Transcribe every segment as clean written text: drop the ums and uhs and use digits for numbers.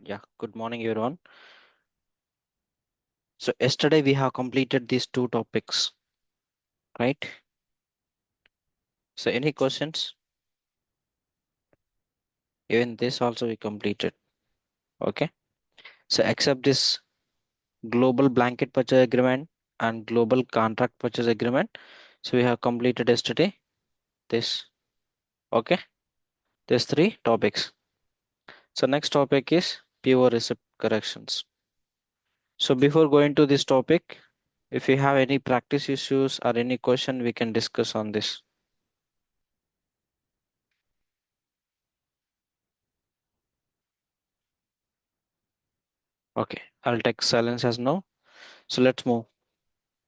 Yeah, good morning, everyone. So, yesterday we have completed these two topics, right? So, any questions? Even this also we completed. Okay. So, except this global blanket purchase agreement and global contract purchase agreement. So, we have completed yesterday this. Okay. There's three topics. So, next topic is pure receipt corrections. So, before going to this topic, if you have any practice issues or any question, we can discuss on this. Okay, I'll take silence as no. So let's move.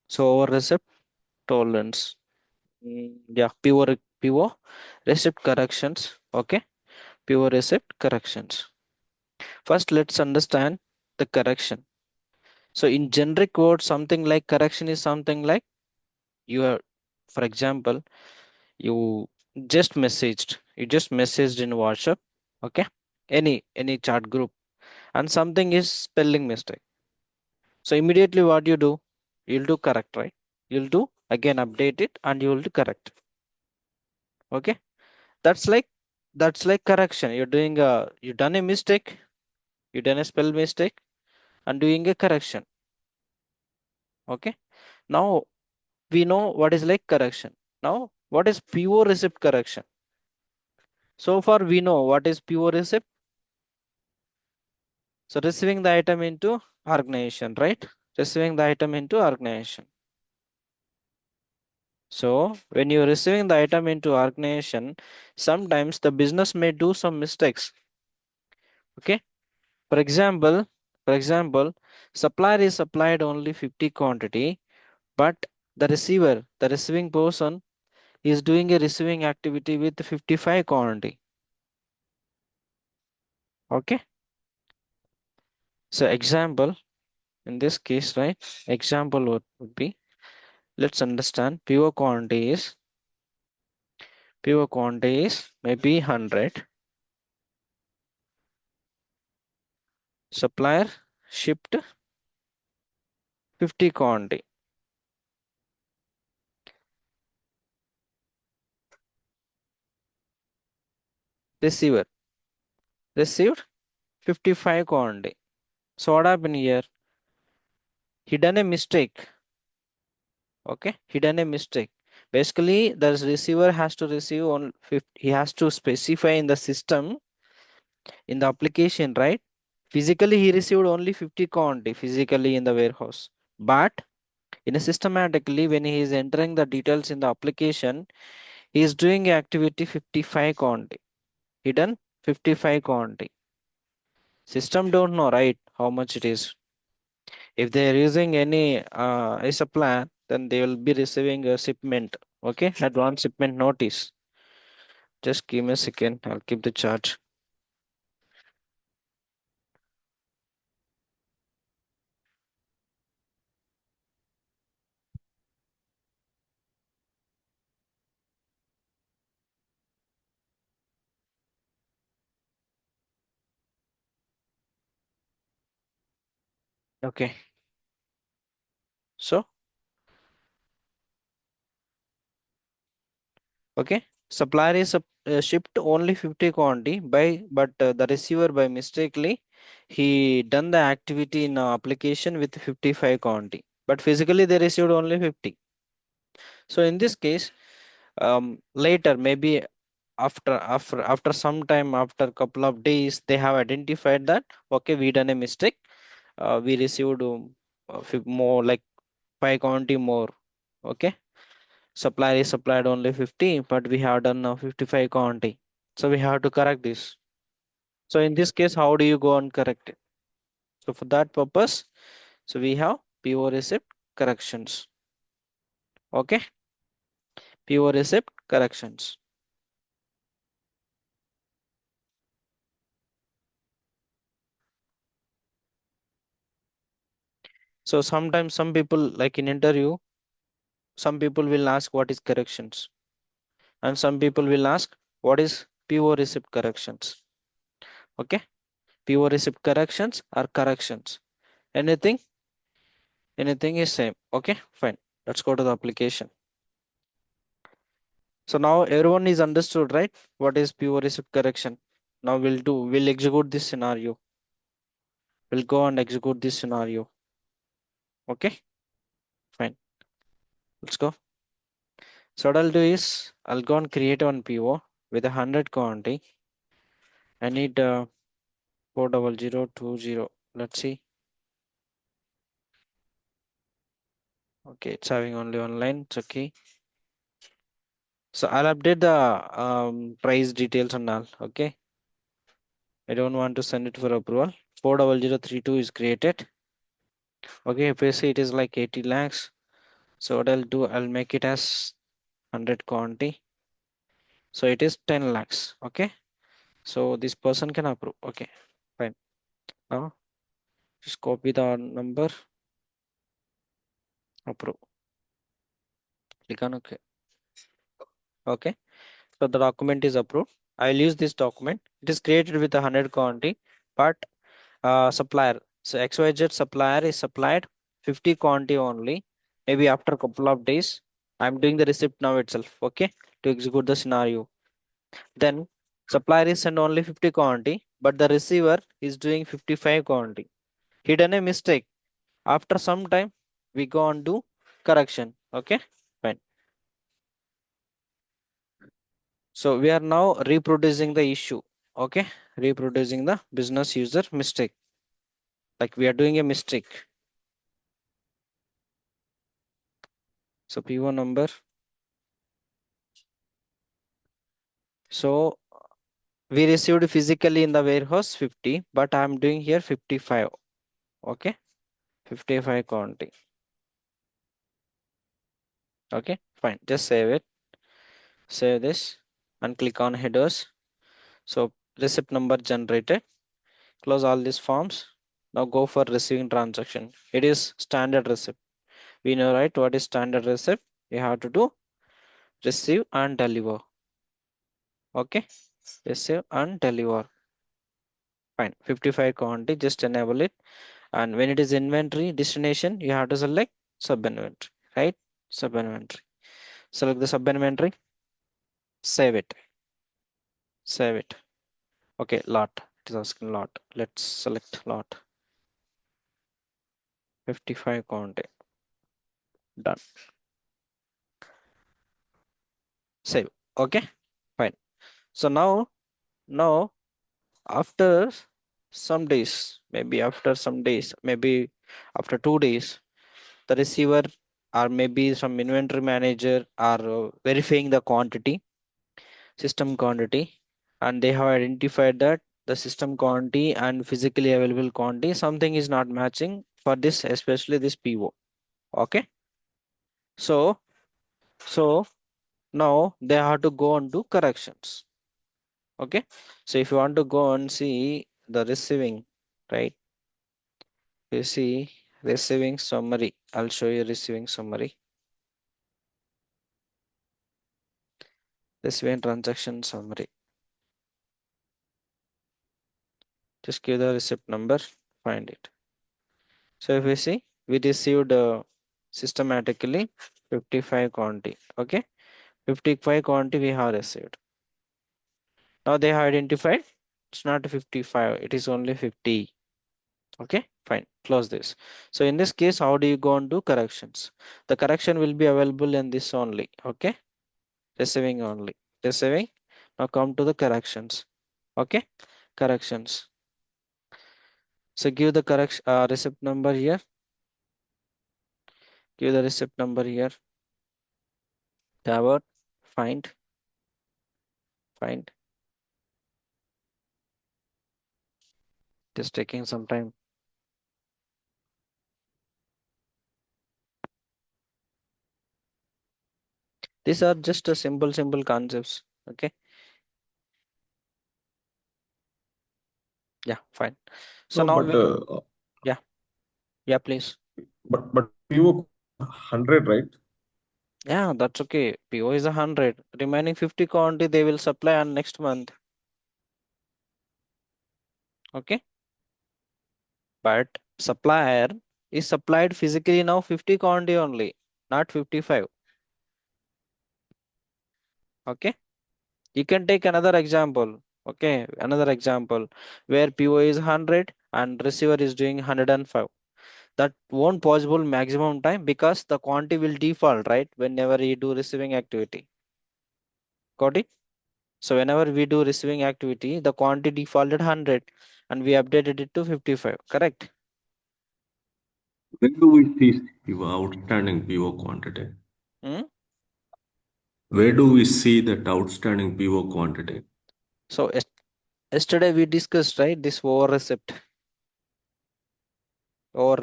So our receipt tolerance. Yeah, pure receipt corrections. Okay, pure receipt corrections. First, let's understand the correction. So in generic words, something like correction is something like you are, for example, you just messaged in WhatsApp. Okay, any chat group, and something is spelling mistake. So immediately what you do, you'll do correct, right? You'll do again update it and you will do correct. Okay, that's like correction. You're doing a you done a mistake, you done a spell mistake and doing a correction. Okay, now we know what is like correction. Now what is pure receipt correction? So far we know what is pure receipt. So receiving the item into organization, right? Receiving the item into organization. So when you're receiving the item into organization, sometimes the business may do some mistakes. Okay. For example, supplier is supplied only 50 quantity, but the receiving person is doing a receiving activity with 55 quantity. Okay. So example, in this case, right? Example would be, let's understand pure quantity is maybe 100. Supplier shipped 50 quantity. Receiver received 55 quantity. So what happened here? He done a mistake. Okay, he done a mistake. Basically, the receiver has to receive on 50, he has to specify in the system in the application, right? Physically, he received only 50 quantity physically in the warehouse. But in a systematically, when he is entering the details in the application, he is doing activity 55 quantity. He done 55 quantity. System don't know, right, how much it is. If they are using any ISA plan, then they will be receiving a shipment. Okay, advance shipment notice. Just give me a second. I'll keep the chart. Okay, so okay, supplier is shipped only 50 quantity by, but the receiver by mistakenly he done the activity in application with 55 quantity, but physically they received only 50. So in this case, later maybe after some time, after a couple of days, they have identified that okay, we done a mistake. We received more like 5 quantity more. Okay, supplier is supplied only 50, but we have done now 55 quantity, so we have to correct this. So in this case, how do you go and correct it? So for that purpose, so we have pure receipt corrections. Okay, pure receipt corrections. So sometimes some people, like in interview, some people will ask what is corrections, and some people will ask what is pure receipt corrections. Okay, PO receipt corrections or corrections. Anything is same. Okay, fine. Let's go to the application. So now everyone is understood, right? What is PO receipt correction? Now we'll execute this scenario. We'll go and execute this scenario. Okay, fine. Let's go. So what I'll do is I'll go and create one PO with 100 quantity. I need 40020. Let's see. Okay, it's having only one line. It's okay. So I'll update the price details and all. Okay. I don't want to send it for approval. 40032 is created. Okay, basically it is like 80 lakhs. So what I'll do, I'll make it as 100 quantity. So it is 10 lakhs. Okay. So this person can approve. Okay, fine. Now just copy the number, approve. Click on OK. Okay. So the document is approved. I'll use this document. It is created with 100 quantity, but supplier. So XYZ supplier is supplied 50 quantity only. Maybe after a couple of days, I'm doing the receipt now itself. Okay, to execute the scenario. Then supplier is sent only 50 quantity, but the receiver is doing 55 quantity. He done a mistake. After some time, we go on do correction. Okay, fine. So we are now reproducing the issue. Okay, reproducing the business user mistake. Like we are doing a mistake. So PO number. So we received physically in the warehouse 50, but I'm doing here 55. Okay, 55 quantity. Okay, fine. Just save it. Save this and click on headers. So receipt number generated. Close all these forms. Now go for receiving transaction. It is standard receipt. We know, right, what is standard receipt. You have to do receive and deliver. Okay, receive and deliver. Fine. 55 quantity. Just enable it. And when it is inventory destination, you have to select sub inventory, right? Sub inventory. Select the sub inventory. Save it. Save it. Okay, lot. It is asking lot. Let's select lot. 55 quantity. Done. Save. Okay, fine. So now after some days, maybe after some days, maybe after 2 days, the receiver or maybe some inventory manager are verifying the quantity, system quantity, and they have identified that the system quantity and physically available quantity, something is not matching for this, especially this PO. Okay. So now they have to go and do corrections. Okay. So if you want to go and see the receiving, right? You see receiving summary. I'll show you receiving summary. Receiving transaction summary. Just give the receipt number, find it. So if we see, we received systematically 55 quantity. Okay, 55 quantity we have received. Now they have identified it's not 55, it is only 50. Okay, fine, close this. So in this case, how do you go and do corrections? The correction will be available in this only. Okay, receiving only, receiving. Now come to the corrections. Okay, corrections. So give the correction receipt number here. Give the receipt number here. Tabot, find. Just taking some time. These are just a simple concepts. Okay. Yeah, fine. So No, now but yeah, yeah, please. but PO 100, right? Yeah, that's okay. PO is 100. Remaining 50 quantity they will supply on next month. Okay. But supplier is supplied physically now 50 quantity only, not 55. Okay. You can take another example. Okay. Another example where PO is 100 and receiver is doing 105. That won't possible maximum time because the quantity will default, right? Whenever you do receiving activity. Got it? So whenever we do receiving activity, the quantity defaulted 100 and we updated it to 55. Correct? Where do we see your outstanding PO quantity? Hmm? Where do we see that outstanding PO quantity? So yesterday we discussed, right? This over receipt, over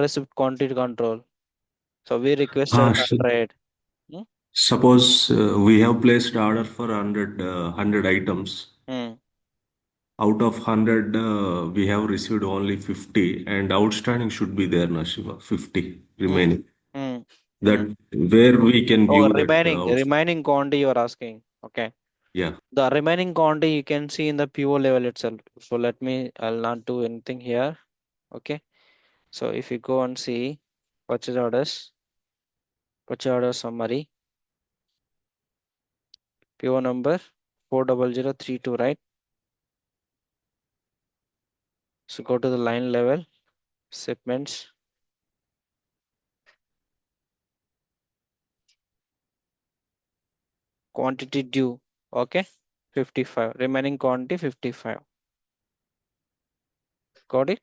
receipt quantity control. So we requested Ah, 100. Hmm? suppose we have placed order for 100 items. Hmm. Out of 100, we have received only 50, and outstanding should be there, na Shiva, 50 Hmm. remaining. Hmm. That Hmm. where we can Oh, view that remaining quantity you are asking. Okay. yeah. The remaining quantity you can see in the PO level itself. So I'll not do anything here. Okay. So if you go and see purchase order summary, PO number 40032, right? So go to the line level, shipments, quantity due. Okay. 55. Remaining quantity 55. Got it?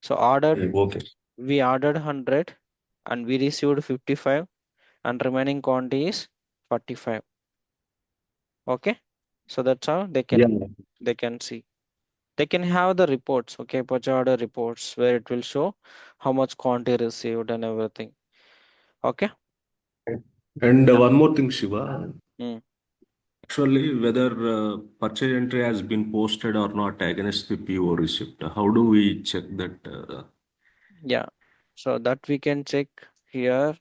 So Okay. we ordered 100 and we received 55 and remaining quantity is 45. Okay. So that's how Yeah. they can see. They can have the reports, okay, purchase order reports where it will show how much quantity received and everything. Okay. And Yeah. one more thing, Shiva. Mm. Actually, whether purchase entry has been posted or not against the PO receipt, how do we check that? Yeah. So that we can check here.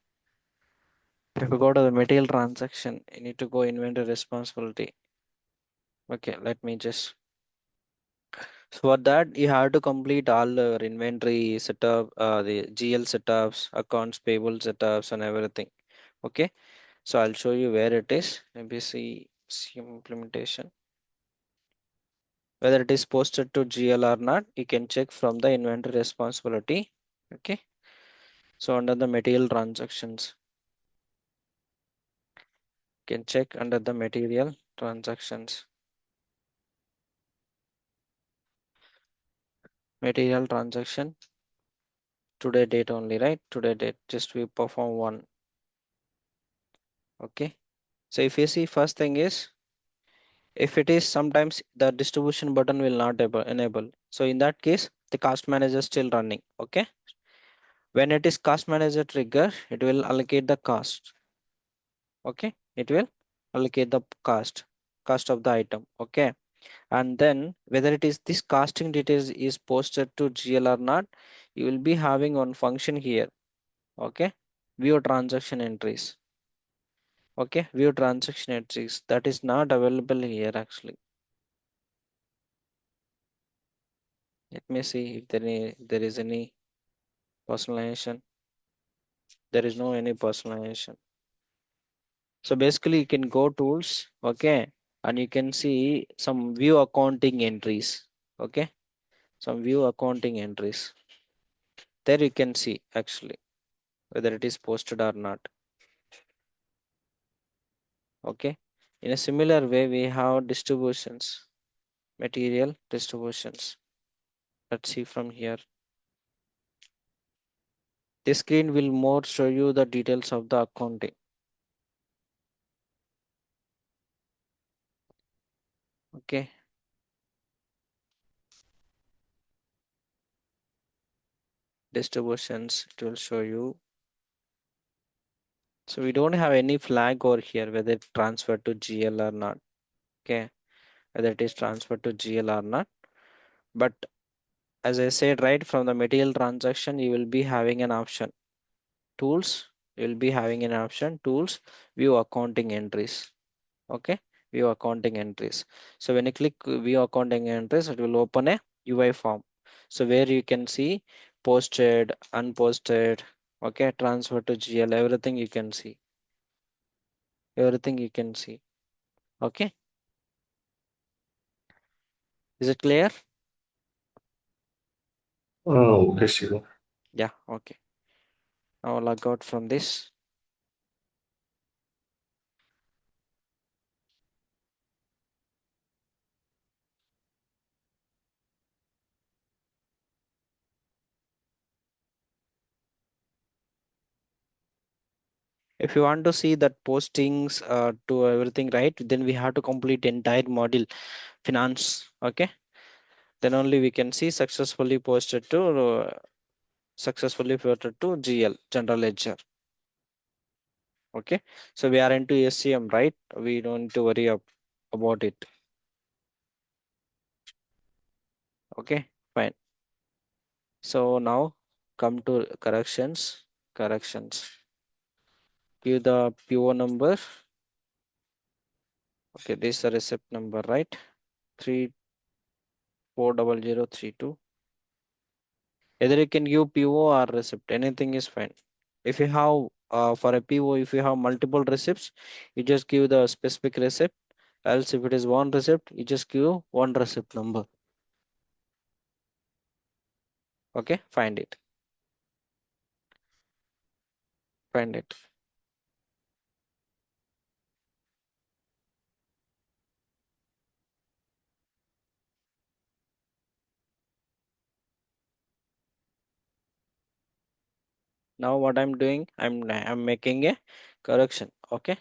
If you go to the material transaction, you need to go inventory responsibility. Okay, let me just. So for that, you have to complete all your inventory setup, the GL setups, accounts payable setups, and everything. Okay. So I'll show you where it is. Maybe see implementation. Whether it is posted to GL or not, you can check from the inventory responsibility. Okay. So under the material transactions, you can check under the material transactions. Material transaction, today date only, right? Today date, just we perform one. Okay. So if you see, first thing is, if it is sometimes the distribution button will not enable. So in that case, the cost manager is still running. Okay. When it is cost manager trigger, it will allocate the cost. Okay. It will allocate the cost of the item. Okay. And then whether it is this costing details is posted to GL or not, you will be having one function here. Okay. View transaction entries. Okay. View transaction entries. That is not available here actually. Let me see if there is any personalization. There is no any personalization. So basically you can go tools, okay, and you can see some view accounting entries. Okay, some view accounting entries. There you can see actually whether it is posted or not. Okay. In a similar way, we have distributions, material distributions. Let's see from here. This screen will more show you the details of the accounting. Okay. Distributions, it will show you. So we don't have any flag over here whether it transferred to GL or not. Okay. Whether it is transferred to GL or not. But as I said, right, from the material transaction, you will be having an option. Tools, you will be having an option, tools, view accounting entries. Okay. view accounting entries. So when you click view accounting entries, it will open a UI form. So where you can see posted, unposted, okay, transfer to GL, everything you can see. Everything you can see. Okay. Is it clear? Oh, okay, Shiva. Yeah, okay. Now log out from this. If you want to see that postings to everything right, then we have to complete entire module finance. Okay. Then only we can see successfully posted to GL, general ledger. Okay. So we are into SCM, right? We don't need to worry about it. Okay, fine. So now come to corrections. Corrections. Give the PO number. Okay, this is the receipt number, right? 340032. Either you can give PO or receipt, anything is fine. If you have for a PO, if you have multiple receipts, you just give the specific receipt. Else, if it is one receipt, you just give one receipt number. Okay, find it. Find it. Now what I'm doing, I'm making a correction. Okay,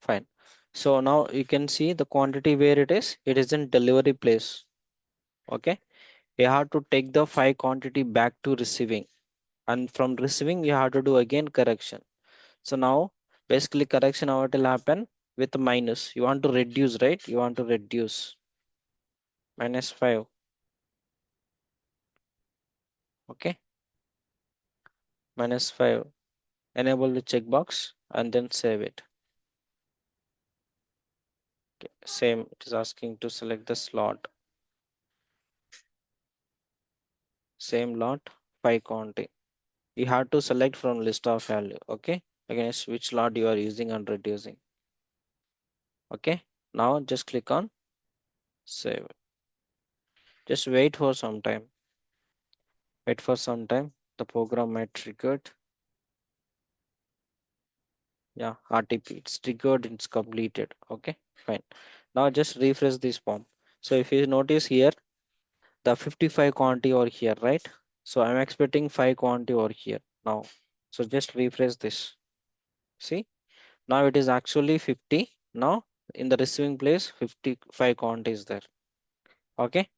fine. So now you can see the quantity where it is. It is in delivery place. Okay, you have to take the 5 quantity back to receiving, and from receiving you have to do again correction. So now basically correction how it will happen with minus. You want to reduce, right? You want to reduce -5. Okay, -5. Enable the checkbox and then save it. Okay. Same, it is asking to select the slot. Same lot, 5 quantity. You have to select from list of value. Okay, against which lot you are using and reducing. Okay, now just click on save. Just wait for some time. Wait for some time. The program might trigger. Yeah, RTP, it's triggered, it's completed. Okay, fine. Now just refresh this form. So if you notice here, the 55 quantity over here, right? So I'm expecting 5 quantity over here now. So just refresh this. See, now it is actually 50. Now in the receiving place, 55 quantity is there. Okay,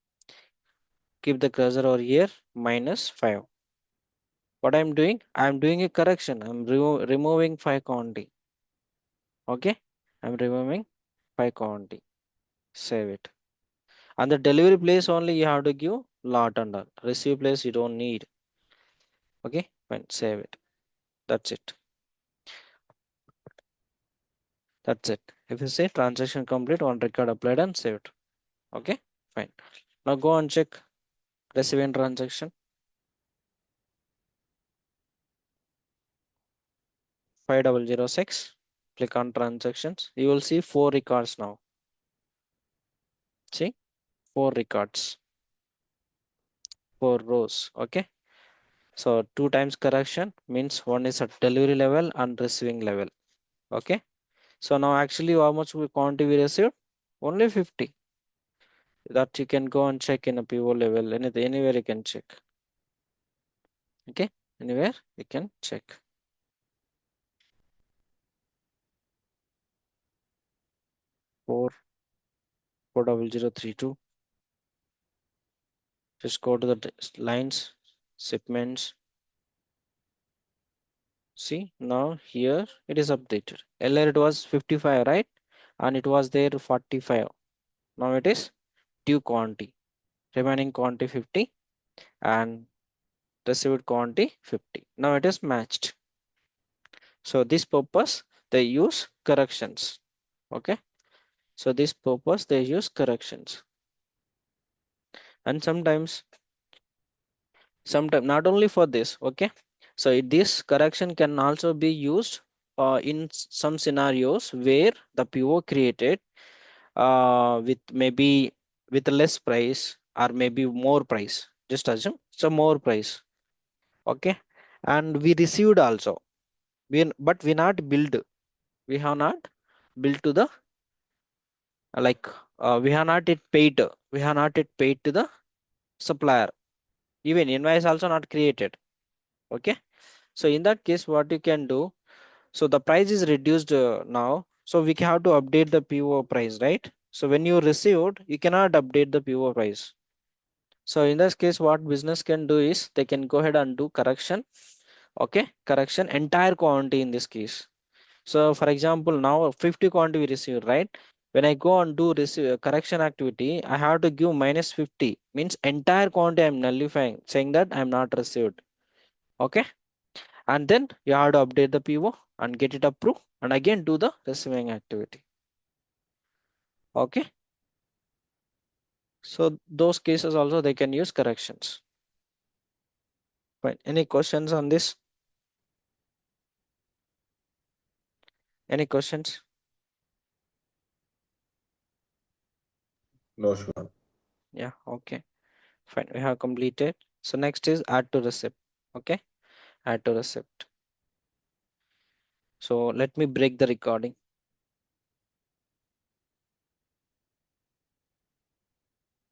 keep the cursor over here, -5. What I'm doing? I'm doing a correction. I'm removing 5 quantity. Okay, I'm removing 5 quantity. Save it. And the delivery place only you have to give lot and all. Receive place you don't need. Okay, fine, save it. That's it. That's it. If you say transaction complete, one record applied and saved. Okay, fine. Now go and check receive transaction. 5006. Click on transactions. You will see 4 records now. See, 4 records, 4 rows. Okay. So 2 times correction means one is at delivery level and receiving level. Okay. So now actually how much quantity we received? Only 50. That you can go and check in a PO level. Anywhere you can check. Okay. Anywhere you can check. 40032. Just go to the lines, shipments. See, now here it is updated. Earlier it was 55, right? And it was there 45. Now it is due quantity. Remaining quantity 50 and received quantity 50. Now it is matched. So this purpose they use corrections. Okay. So this purpose they use corrections. And sometimes not only for this, okay? So this correction can also be used in some scenarios where the PO created with maybe with less price or maybe more price. Just assume it's a more price, okay? And we received also, but we not billed. We have not billed to the like we have not yet paid. We have not yet paid to the supplier. Even invoice also not created. Okay. So in that case, what you can do? So the price is reduced now. So we have to update the PO price, right? So when you received, you cannot update the PO price. So in this case, what business can do is they can go ahead and do correction. Okay, correction entire quantity in this case. So for example, now 50 quantity we received, right? When I go and do receive correction activity, I have to give minus 50, means entire quantity I'm nullifying, saying that I'm not received. Okay. And then you have to update the PO and get it approved and again do the receiving activity. Okay. So those cases also they can use corrections. Fine. Any questions on this? Any questions? No, sure. Yeah. Okay. Fine. We have completed. So next is add to receipt. Okay. Add to receipt. So let me break the recording.